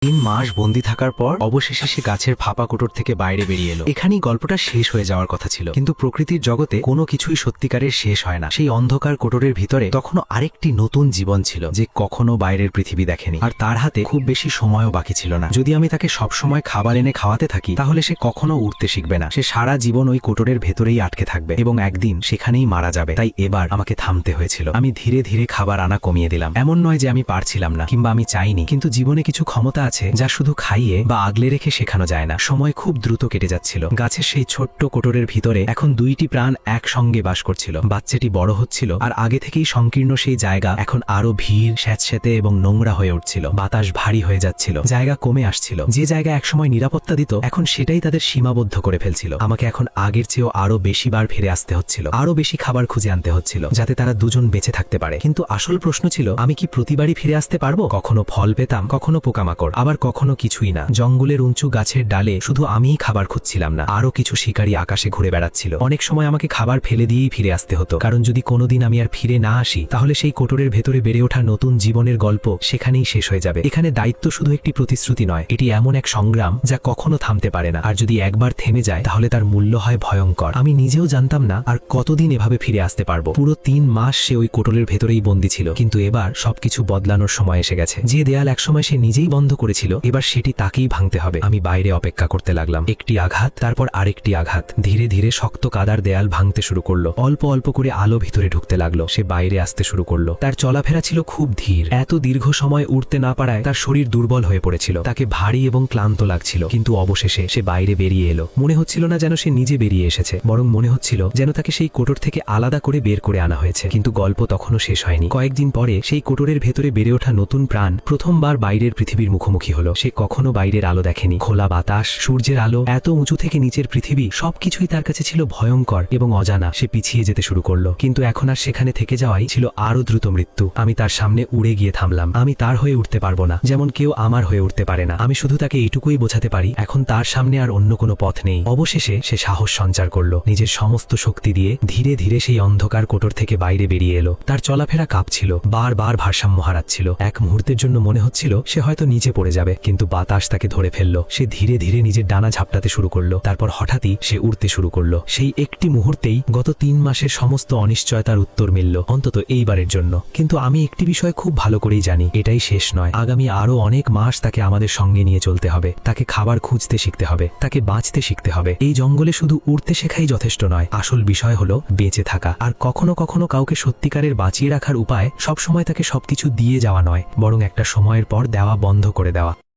3 মাস বন্দী থাকার পর অবশেষে সে গাছের ফাঁপা কোটর থেকে বাইরে বেরিয়ে এলো। এখানেই গল্পটা শেষ হয়ে যাওয়ার কথা ছিল, কিন্তু প্রকৃতির জগতে কোনো কিছুই সত্যিকারের শেষ হয় না। সেই অন্ধকার কোটরের ভিতরে তখনও আরেকটি নতুন জীবন ছিল, যে কখনো বাইরের পৃথিবী দেখেনি। আর তার হাতে খুব বেশি সময়ও বাকি ছিল না। যদি আমি তাকে সবসময় খাবার এনে খাওয়াতে থাকি, তাহলে সে কখনো উঠতে শিখবে না। সে সারা জীবন ওই কোটরের ভেতরেই আটকে থাকবে এবং একদিন সেখানেই মারা যাবে। তাই এবার আমাকে থামতে হয়েছিল। আমি ধীরে ধীরে খাবার আনা কমিয়ে দিলাম। এমন নয় যে আমি পারছিলাম না কিংবা আমি চাইনি, কিন্তু জীবনে কিছু ক্ষমতা আছে যা শুধু খাইয়ে বা আগলে রেখে শেখানো যায় না। সময় খুব দ্রুত কেটে যাচ্ছিল। গাছের সেই ছোট্ট কোটরের ভিতরে এখন 2টি প্রাণ একসঙ্গে বাস করছিল। বাচ্চাটি বড় হচ্ছিল, আর আগে থেকেই সংকীর্ণ সেই জায়গা এখন আরো ভিড়, স্যাঁতস্যাঁতে এবং নোংরা হয়ে উঠছিল। বাতাস ভারী হয়ে যাচ্ছিল, জায়গা কমে আসছিল। যে জায়গা একসময় নিরাপত্তা দিত, এখন সেটাই তাদের সীমাবদ্ধ করে ফেলছিল। আমাকে এখন আগের চেয়েও আরো বেশি বার ফিরে আসতে হচ্ছিল, আরো বেশি খাবার খুঁজে আনতে হচ্ছিল, যাতে তারা দুজন বেঁচে থাকতে পারে। কিন্তু আসল প্রশ্ন ছিল, আমি কি প্রতিবারই ফিরে আসতে পারবো? কখনো ফল পেতাম, কখনো পোকামাকড়, আবার কখনো কিছুই না। জঙ্গলের উঁচু গাছের ডালে শুধু আমিই খাবার খুঁজছিলাম না, আরো কিছু শিকারী আকাশে ঘুরে বেড়াচ্ছিল। অনেক সময় আমাকে খাবার ফেলে দিয়েই ফিরে আসতে হতো, কারণ যদি কোনোদিন আমি আর ফিরে না আসি, তাহলে সেই কোটরের ভেতরে বেড়ে ওঠা নতুন জীবনের গল্প সেখানেই শেষ হয়ে যাবে। এখানে দায়িত্ব শুধু একটি প্রতিশ্রুতি নয়, এটি এমন এক সংগ্রাম যা কখনো থামতে পারে না। আর যদি একবার থেমে যায়, তাহলে তার মূল্য হয় ভয়ঙ্কর। আমি নিজেও জানতাম না আর কতদিন এভাবে ফিরে আসতে পারবো। পুরো 3 মাস সে ওই কোটরের ভেতরেই বন্দী ছিল, কিন্তু এবার সবকিছু বদলানোর সময় এসে গেছে। যে দেয়াল একসময় সে নিজেই বন্ধ করেছিল, এবার সেটি তাকেই ভাঙতে হবে। আমি বাইরে অপেক্ষা করতে লাগলাম। একটি আঘাত, তারপর আরেকটি আঘাত। ধীরে ধীরে শক্ত কাদার দেয়াল ভাঙতে শুরু করলো। অল্প অল্প করে আলো ভিতরে ঢুকতে লাগলো। সে বাইরে আসতে শুরু করলো। তার চলাফেরা ছিল খুব ধীর। এত দীর্ঘ সময় উঠতে না পারায় তার শরীর দুর্বল হয়ে পড়েছিল। তাকে ভারী এবং ক্লান্ত লাগছিল। কিন্তু অবশেষে সে বাইরে বেরিয়ে এলো। মনে হচ্ছিল না যেন সে নিজে বেরিয়ে এসেছে, বরং মনে হচ্ছিল যেন তাকে সেই কোটর থেকে আলাদা করে বের করে আনা হয়েছে। কিন্তু গল্প তখনও শেষ হয়নি। কয়েকদিন পরে সেই কোটরের ভেতরে বেড়ে ওঠা নতুন প্রাণ প্রথমবার বাইরের পৃথিবীর মুখোমুখি হলো। সে কখনো বাইরের আলো দেখেনি। খোলা বাতাস, সূর্যের আলো, এত উঁচু থেকে নিচের পৃথিবী, সবকিছুই তার কাছে ছিল ভয়ঙ্কর এবং অজানা। সে পিছিয়ে যেতে শুরু করলো, কিন্তু এখন আর সেখানে থেকে যাওয়াই ছিল আরো দ্রুত মৃত্যু। আমি তার সামনে উড়ে গিয়ে থামলাম। আমি তার হয়ে উঠতে পারবো না, যেমন কেউ আমার হয়ে উঠতে পারে না। আমি শুধু তাকে এইটুকুই বোঝাতে পারি, এখন তার সামনে আর অন্য কোনো পথ নেই। অবশেষে সে সাহস সঞ্চার করলো। নিজের সমস্ত শক্তি দিয়ে ধীরে ধীরে সেই অন্ধকার কোটর থেকে বাইরে বেরিয়ে এলো। তার চলাফেরা কাঁপছিল, বারবার ভারসাম্য হারাচ্ছিল। এক মুহূর্তের জন্য মনে হচ্ছিল সে হয়তো নিচে পড়ে যাবে, কিন্তু বাতাস তাকে ধরে ফেললো। সে ধীরে ধীরে নিজের ডানা ঝাপটাতে শুরু করলো। তারপর হঠাৎই সে উড়তে শুরু করলো। সেই একটি মুহূর্তেই গত 3 মাসের সমস্ত অনিশ্চয়তার উত্তর মিলল, অন্তত এইবারের জন্য। কিন্তু আমি একটি বিষয় খুব ভালো করেই জানি, এটাই শেষ নয়। আগামী আরো অনেক মাস তাকে আমাদের সঙ্গে নিয়ে চলতে হবে। তাকে খাবার খুঁজতে শিখতে হবে, তাকে বাঁচতে শিখতে হবে। এই জঙ্গলে শুধু উড়তে শেখাই যথেষ্ট নয়, আসল বিষয় হলো বেঁচে থাকা। আর কখনো কখনো কাউকে সত্যিকারের বাঁচিয়ে রাখার উপায় সবসময় তাকে সবকিছু দিয়ে যাওয়া নয়, বরং একটা সময়ের পর দেওয়া বন্ধ করে দেওয়া।